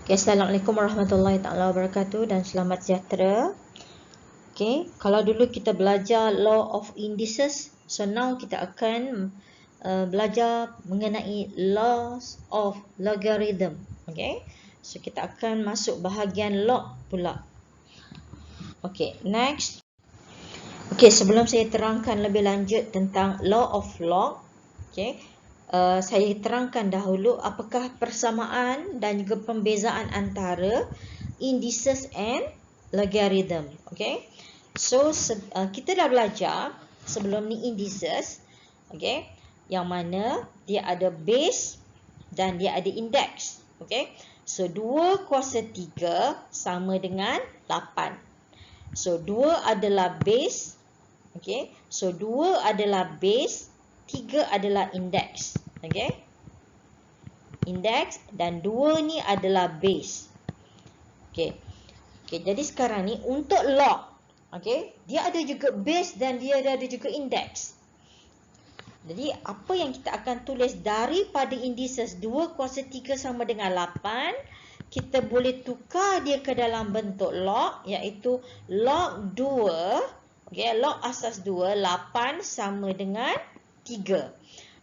Okay, Assalamualaikum warahmatullahi taala wabarakatuh dan selamat sejahtera. Okay, kalau dulu kita belajar law of indices, so now kita akan belajar mengenai laws of logarithm. Okay, so kita akan masuk bahagian log pula. Okay, next. Okay, sebelum saya terangkan lebih lanjut tentang law of log, okay, saya terangkan dahulu apakah persamaan dan juga pembezaan antara indices and logarithm. Okay, so kita dah belajar sebelum ni indices, okay, yang mana dia ada base dan dia ada index. Okay, so 2 kuasa 3 sama dengan 8. So 2 adalah base. Okay, so 2 adalah base, 3 adalah index. Okay, index dan 2 ni adalah base. Okay, jadi sekarang ni untuk log, okay, dia ada juga base dan dia ada juga index. Jadi apa yang kita akan tulis daripada indices 2 kuasa 3 sama dengan 8, kita boleh tukar dia ke dalam bentuk log, iaitu log 2. Okay, log asas 2, 8 sama dengan 3.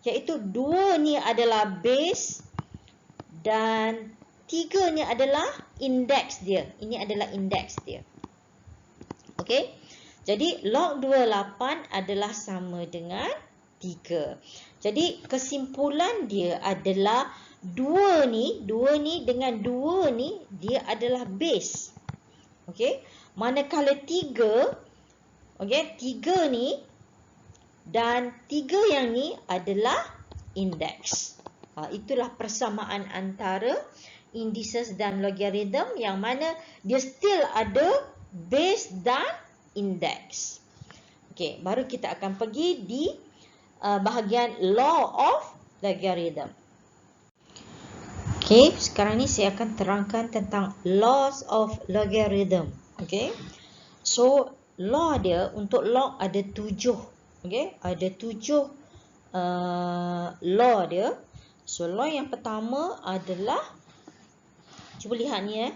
Iaitu 2 ni adalah base dan 3 ni adalah indeks dia. Ini adalah indeks dia. Okay, jadi log 2, 8 adalah sama dengan 3. Jadi kesimpulan dia adalah 2 ni dengan 2 ni dia adalah base. Okay, manakala 3, okay, 3 ni dan 3 yang ni adalah indeks. Itulah persamaan antara indices dan logarithm, yang mana dia still ada base dan indeks. Okay, baru kita akan pergi di bahagian law of logarithm. Okay, sekarang ni saya akan terangkan tentang laws of logarithm. Okay, so law dia untuk log ada 7. Okay, ada 7 law dia. So law yang pertama adalah, cuba lihat ni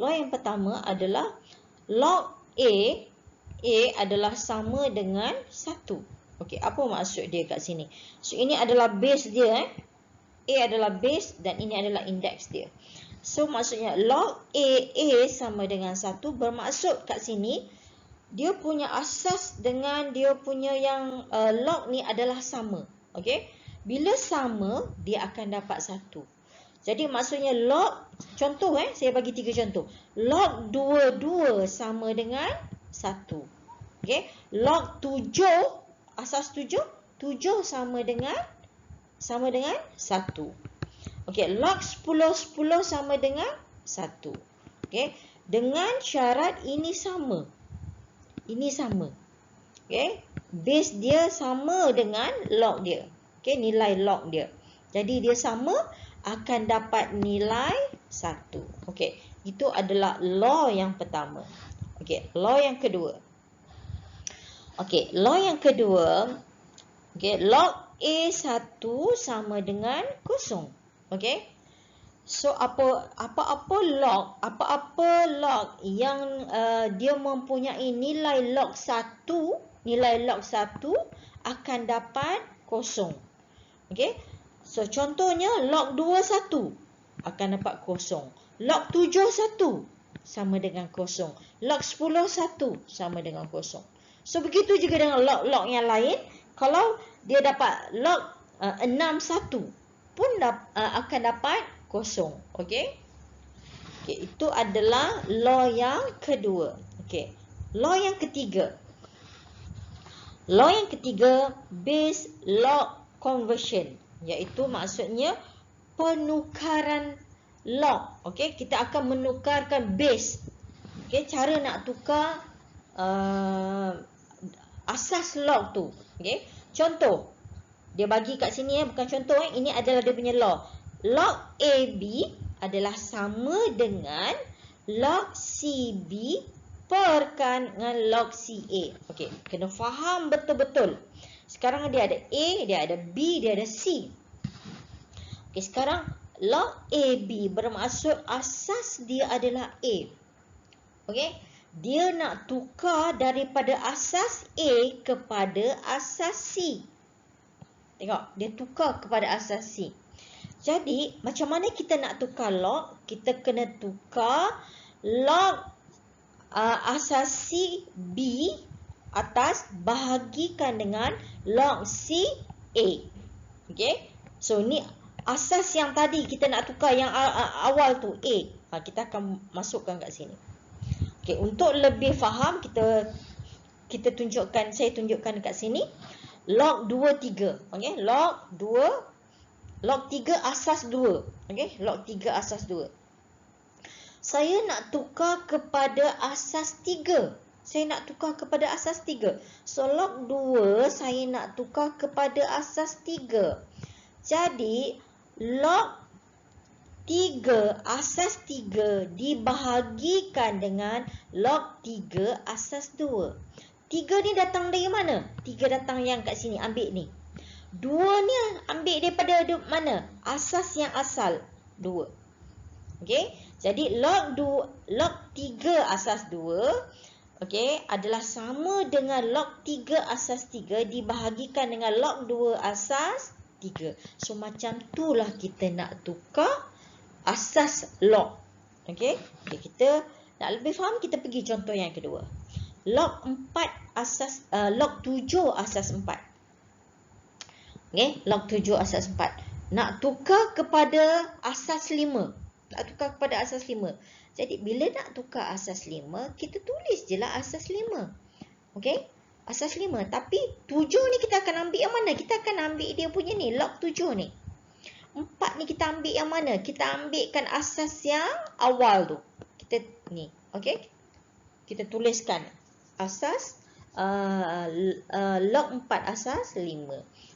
law yang pertama adalah log A adalah sama dengan 1. Okay, apa maksud dia kat sini? So ini adalah base dia. A adalah base dan ini adalah indeks dia. So maksudnya log A sama dengan 1 bermaksud kat sini dia punya asas dengan dia punya yang log ni adalah sama. Okay, bila sama dia akan dapat 1. Jadi maksudnya log, contoh saya bagi 3 contoh. Log 22 sama dengan 1. Okay, log 7, asas 7 sama dengan 1. Okay, log 10 sama dengan 1. Okay, dengan syarat ini sama. Ini sama. Okay, base dia sama dengan log dia. Okay, nilai log dia. Jadi dia sama, akan dapat nilai 1. Okay, itu adalah law yang pertama. Okay, law yang kedua. Okay, law yang kedua. Okay, log A1 sama dengan 0. Okay, so apa-apa log yang dia mempunyai nilai log 1, akan dapat 0. Okay, so contohnya log 21 akan dapat 0. Log 71 sama dengan 0. Log 101 sama dengan 0. So begitu juga dengan log-log yang lain. Kalau dia dapat log 61 pun akan dapat 0. Okay, itu adalah law yang kedua. Okay, law yang ketiga. Law yang ketiga, base log conversion, iaitu maksudnya penukaran log. Okay, kita akan menukarkan base. Okay, cara nak tukar asas log tu. Okay, contoh dia bagi kat sini bukan contoh ini adalah dia punya law. Log AB adalah sama dengan log CB perkan dengan log CA. Okey, kena faham betul-betul. Sekarang dia ada A, dia ada B, dia ada C. Okey, sekarang log AB bermaksud asas dia adalah A. Okey, dia nak tukar daripada asas A kepada asas C. Tengok, dia tukar kepada asas C. Jadi, macam mana kita nak tukar log? Kita kena tukar log asas C B atas bahagikan dengan log C A. Okey, so ni asas yang tadi kita nak tukar yang awal tu A. Kita akan masukkan kat sini. Okey, untuk lebih faham kita tunjukkan, saya tunjukkan dekat sini log 2 3. Okey, log 3 asas 2. Okey, log 3 asas 2. Saya nak tukar kepada asas 3. Saya nak tukar kepada asas 3. So log 2 saya nak tukar kepada asas 3. Jadi log 3 asas 3 dibahagikan dengan log 3 asas 2. 3 ni datang dari mana? 3 datang yang kat sini, ambil ni. 2 ni ambil daripada mana? Asas yang asal, 2. Okey, jadi log 3 asas 2 okey adalah sama dengan log 3 asas 3 dibahagikan dengan log 2 asas 3. So macam itulah kita nak tukar asas log. Okey, kita nak lebih faham, kita pergi contoh yang kedua. Log 4 asas log 7 asas 4. Okey, log 7 asas 4. Nak tukar kepada asas 5. Nak tukar kepada asas 5. Jadi bila nak tukar asas 5, kita tulis je lah asas 5. Okey, asas 5. Tapi 7 ni kita akan ambil yang mana? Kita akan ambil dia punya ni, log 7 ni. 4 ni kita ambil yang mana? Kita ambilkan asas yang awal tu. Kita ni, okey. Kita tuliskan asas log 4 asas 5.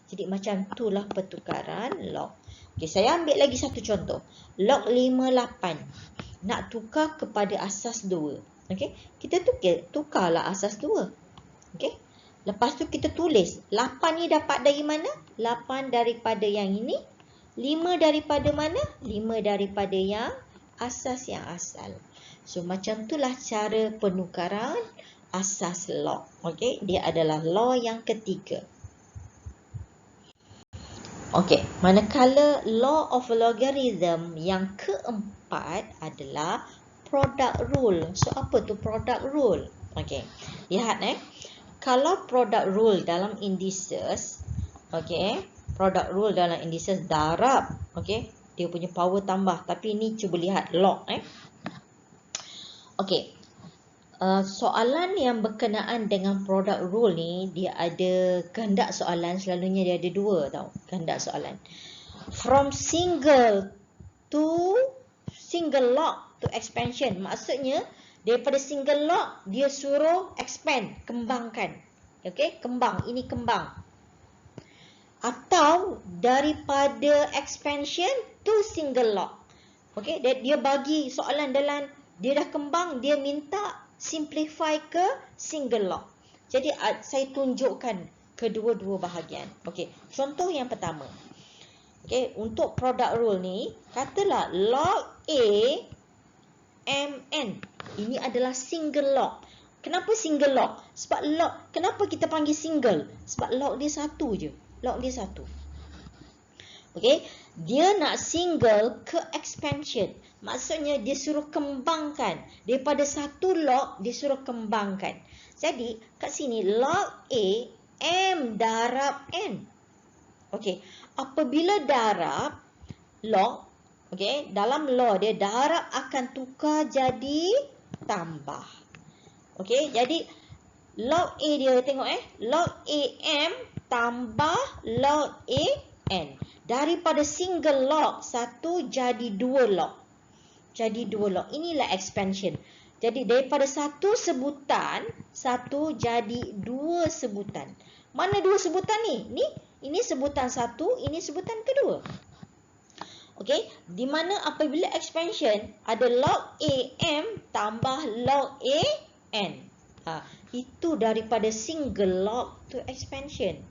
Jadi macam itulah pertukaran log. Okey, saya ambil lagi satu contoh. Log 58. Nak tukar kepada asas 2. Okey, kita tukarlah asas 2. Okey. Lepas tu kita tulis 8 ni dapat dari mana? 8 daripada yang ini. 5 daripada mana? 5 daripada yang asas yang asal. So macam itulah cara penukaran asas log. Okey, dia adalah law yang ketiga. Okey, manakala law of logarithm yang keempat adalah product rule. So apa tu product rule? Okey, lihat kalau product rule dalam indices, okey, product rule dalam indices darab, okey, dia punya power tambah. Tapi ni cuba lihat log okey. Soalan yang berkenaan dengan product rule ni, dia ada kehendak soalan, selalunya dia ada dua tau, kehendak soalan. From single log to expansion. Maksudnya daripada single log dia suruh expand, kembangkan. Okey, kembang, ini kembang. Atau daripada expansion to single log. Okey, dia bagi soalan dalam dia dah kembang, dia minta simplify ke single log. Jadi saya tunjukkan kedua-dua bahagian. Okey, contoh yang pertama. Okey, untuk product rule ni, katalah log A mn. Ini adalah single log. Kenapa single log? Sebab log, kenapa kita panggil single? Sebab log dia satu je. Log dia satu. Okey, dia nak single ke expansion. Maksudnya dia suruh kembangkan. Daripada satu log, dia suruh kembangkan. Jadi, kat sini log A, M darab N. Okey, apabila darab log, okey, dalam law dia darab akan tukar jadi tambah. Okey, jadi log A dia tengok log A M tambah log A N. Daripada single log satu jadi dua log. Jadi dua log. Inilah expansion. Jadi daripada satu sebutan, satu jadi dua sebutan. Mana dua sebutan ni? Ini sebutan satu, ini sebutan kedua. Okey, di mana apabila expansion ada log A M tambah log A N. Itu daripada single log to expansion.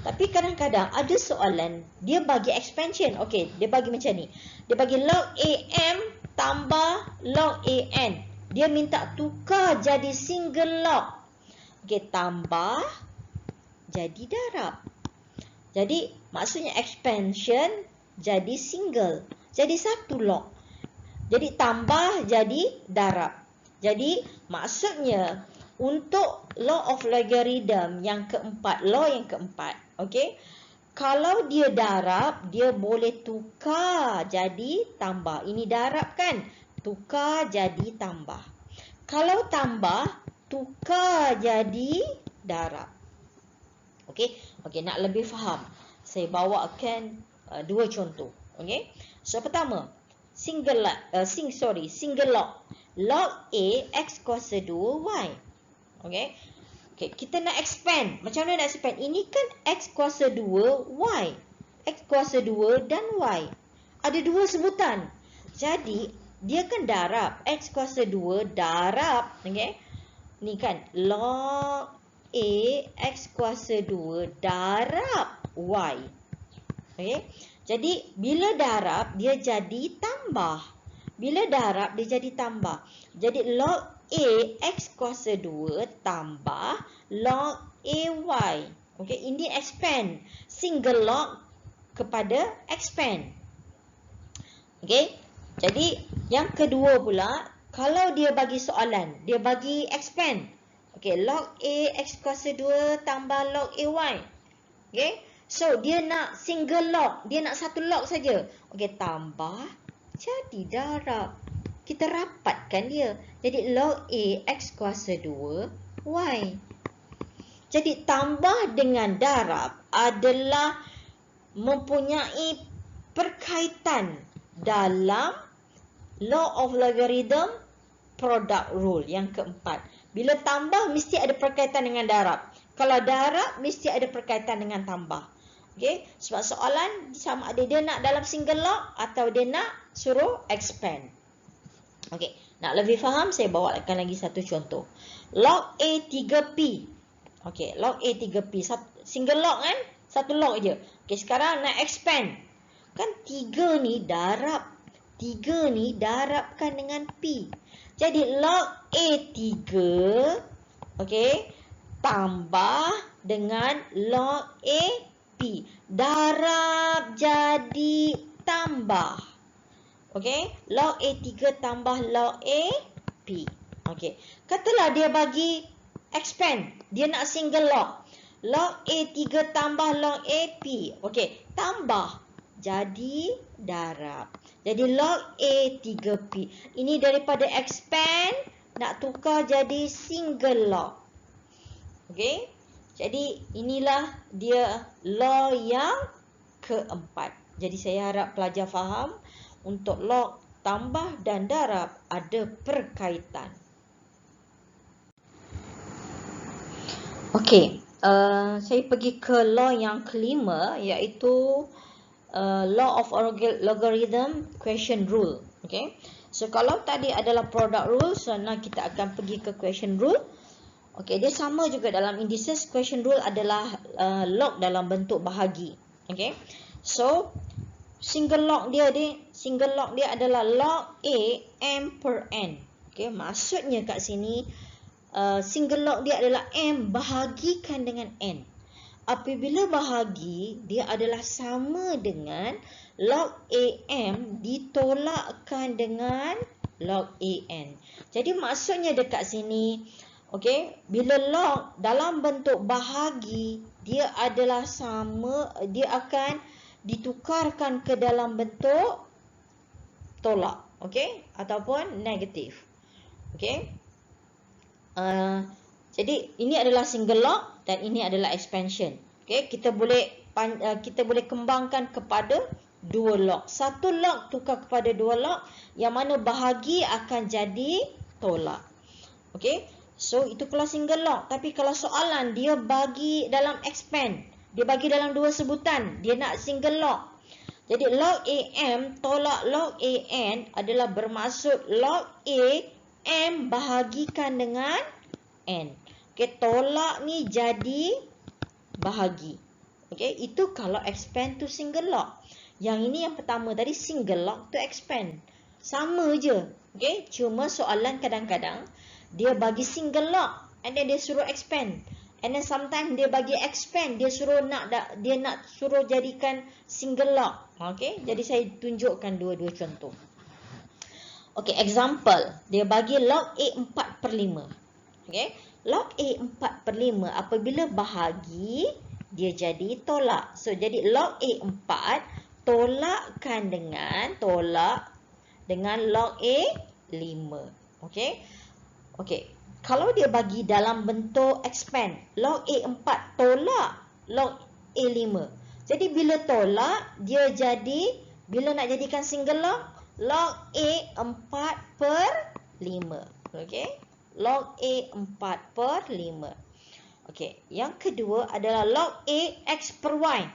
Tapi kadang-kadang ada soalan dia bagi expansion. Okey, dia bagi macam ni. Dia bagi log AM tambah log AN. Dia minta tukar jadi single log. Okey, tambah jadi darab. Jadi maksudnya expansion jadi single. Jadi satu log. Jadi tambah jadi darab. Jadi maksudnya untuk law of logarithm yang keempat, law yang keempat, okey, kalau dia darab, dia boleh tukar jadi tambah. Ini darab kan? Tukar jadi tambah. Kalau tambah, tukar jadi darab. Okey, okey, nak lebih faham, saya bawakan dua contoh. Okey, so pertama, single log. Log A x kuasa 2y. Okey. Okey, kita nak expand. Macam mana nak expand? Ini kan x kuasa 2 y. X kuasa 2 dan y. Ada dua sebutan. Jadi dia kan darab. X kuasa 2 darab. Okey. Ni kan log A x kuasa 2 darab y. Okey. Jadi bila darab dia jadi tambah. Bila darab dia jadi tambah. Jadi log A x kuasa 2 tambah log AY. Okey, ini expand. Single log kepada expand. Okey. Jadi yang kedua pula, kalau dia bagi soalan, dia bagi expand. Okey, log A x kuasa 2 tambah log AY. Okey. So dia nak single log, dia nak satu log saja. Okey, tambah jadi darab. Kita rapatkan dia. Jadi log A x kuasa 2 y. Jadi tambah dengan darab adalah mempunyai perkaitan dalam law of logarithm product rule yang keempat. Bila tambah mesti ada perkaitan dengan darab. Kalau darab mesti ada perkaitan dengan tambah. Okey, sebab soalan sama ada dia nak dalam single log atau dia nak suruh expand. Okey, nak lebih faham saya bawakan lagi satu contoh. Log A 3P. Okey, log A 3P single log kan? Satu log je. Okey, sekarang nak expand. Kan 3 ni darab. 3 ni darabkan dengan P. Jadi log A 3 okey, tambah dengan log A P. Darab jadi tambah. Okey, log A3 tambah log A P. Okey, katalah dia bagi expand, dia nak single log. Log A3 tambah log A P. Okey, tambah jadi darab. Jadi log A3P. Ini daripada expand nak tukar jadi single log. Okey. Jadi inilah dia law yang keempat. Jadi saya harap pelajar faham untuk log tambah dan darab ada perkaitan. Okey, saya pergi ke law yang kelima iaitu law of logarithm question rule. Okey. So kalau tadi adalah product rule, so now kita akan pergi ke question rule. Okey, dia sama juga dalam indices. Question rule adalah log dalam bentuk bahagi. Okey. So single log dia adalah log A m per n. Okey, maksudnya kat sini single log dia adalah m bahagikan dengan n. Apabila bahagi, dia adalah sama dengan log AM ditolakkan dengan log AN. Jadi maksudnya dekat sini, okey, bila log dalam bentuk bahagi, dia adalah sama, dia akan ditukarkan ke dalam bentuk tolak, okey, ataupun negatif. Okey. Jadi ini adalah single log dan ini adalah expansion. Okey, kita boleh kembangkan kepada dua log. Satu log tukar kepada dua log, yang mana bahagi akan jadi tolak. Okey. So itu kalau single log. Tapi kalau soalan dia bagi dalam expand, dia bagi dalam dua sebutan, dia nak single log. Jadi log AM tolak log AN adalah bermaksud log A M bahagikan dengan N. Okey, tolak ni jadi bahagi. Okey, itu kalau expand to single lock. Yang ini yang pertama tadi single lock to expand. Sama je. Okey, cuma soalan kadang-kadang dia bagi single lock and then dia suruh expand. And then sometimes dia bagi expand, dia nak suruh jadikan single lock. Okey, jadi saya tunjukkan dua-dua contoh. Okey, example, dia bagi log A 4/5. Okey, log A 4/5 apabila bahagi dia jadi tolak. So jadi log A 4 tolakkan dengan log A 5. Okey. Okey. Kalau dia bagi dalam bentuk expand, log A 4 tolak log A 5. Jadi bila tolak, dia jadi, bila nak jadikan single log A 4/5. Okey. Log A 4/5. Okey. Yang kedua adalah log A X per Y.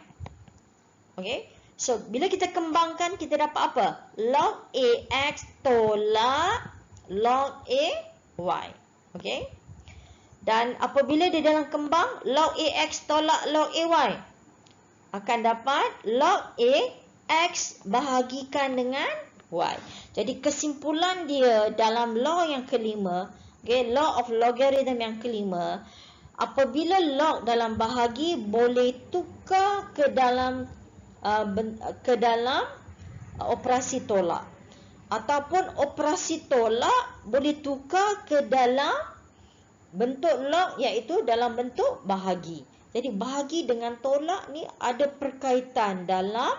Okey. So, bila kita kembangkan, kita dapat apa? Log A X tolak log A Y. Okey. Dan apabila dia dalam kembang, log A X tolak log A Y, akan dapat log A X bahagikan dengan Y. Jadi kesimpulan dia dalam law yang kelima, okay, law of logarithm yang kelima, apabila log dalam bahagi boleh tukar ke dalam operasi tolak, ataupun operasi tolak boleh tukar ke dalam bentuk log, iaitu dalam bentuk bahagi. Jadi bahagi dengan tolak ni ada perkaitan dalam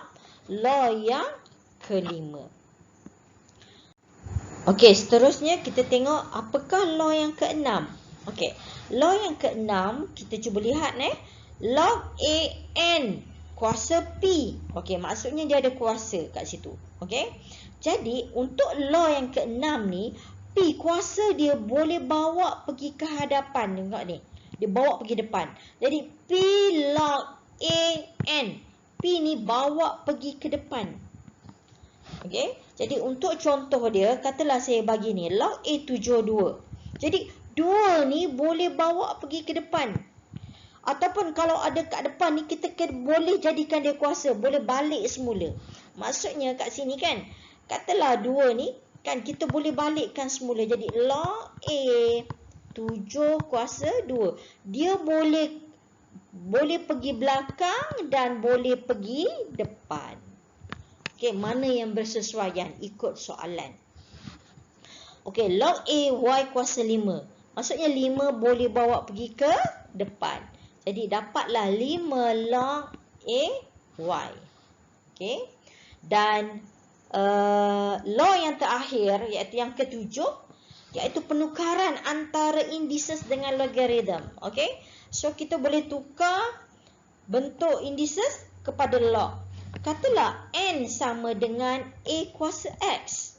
law yang kelima. Okey, seterusnya kita tengok apakah law yang keenam. Okey, law yang keenam kita cuba lihat log A N kuasa P. Okey, maksudnya dia ada kuasa kat situ. Okey. Jadi untuk law yang keenam ni, P kuasa dia boleh bawa pergi ke hadapan. Tengok ni. Dia bawa pergi depan. Jadi P log A N. P ni bawa pergi ke depan. Okey. Jadi untuk contoh dia, katalah saya bagi ni log A 72. Jadi 2 ni boleh bawa pergi ke depan. Ataupun kalau ada kat depan ni, kita boleh jadikan dia kuasa, boleh balik semula. Maksudnya kat sini kan, katalah 2 ni kan kita boleh balikkan semula. Jadi log A 7 kuasa 2. Dia boleh pergi belakang dan boleh pergi depan. Okey, mana yang bersesuaian ikut soalan. Okey, log A Y kuasa 5. Maksudnya 5 boleh bawa pergi ke depan. Jadi dapatlah 5 log A Y. Okey. Dan law yang terakhir, iaitu yang ketujuh, iaitu penukaran antara indices dengan logarithm. Okey. So kita boleh tukar bentuk indices kepada log. Katalah N sama dengan A kuasa X.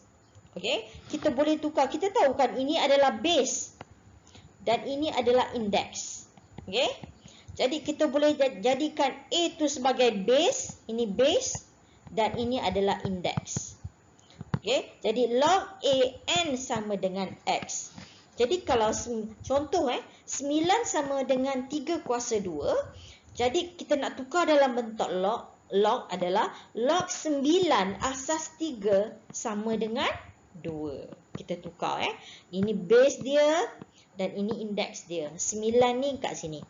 Okey. Kita boleh tukar. Kita tahu kan ini adalah base dan ini adalah index. Okey. Jadi kita boleh jadikan A tu sebagai base, ini base, dan ini adalah index. Okey, jadi log A N sama dengan X. Jadi kalau contoh 9 sama dengan 3 kuasa 2, jadi kita nak tukar dalam bentuk log adalah log 9 asas 3 sama dengan 2. Kita tukar Ini base dia dan ini index dia. 9 ni kat sini.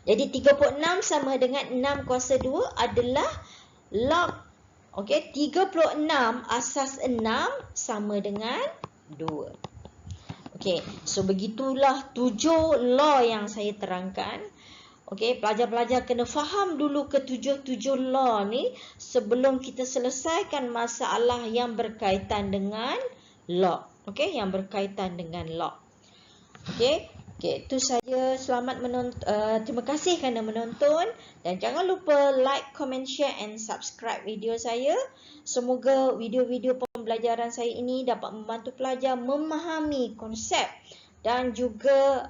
Jadi 36 sama dengan 6 kuasa 2 adalah log. Okey, 36 asas 6 sama dengan 2. Okey, so begitulah 7 law yang saya terangkan. Okey, pelajar-pelajar kena faham dulu ketujuh-tujuh law ni sebelum kita selesaikan masalah yang berkaitan dengan log. Okey, yang berkaitan dengan log. Okey. Okey, itu saja. Selamat menonton. Terima kasih kerana menonton dan jangan lupa like, comment, share and subscribe video saya. Semoga video-video pembelajaran saya ini dapat membantu pelajar memahami konsep dan juga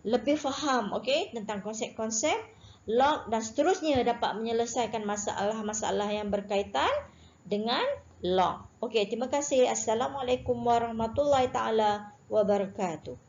lebih faham tentang konsep-konsep log dan seterusnya dapat menyelesaikan masalah-masalah yang berkaitan dengan log. Okey, terima kasih. Assalamualaikum warahmatullahi taala wabarakatuh.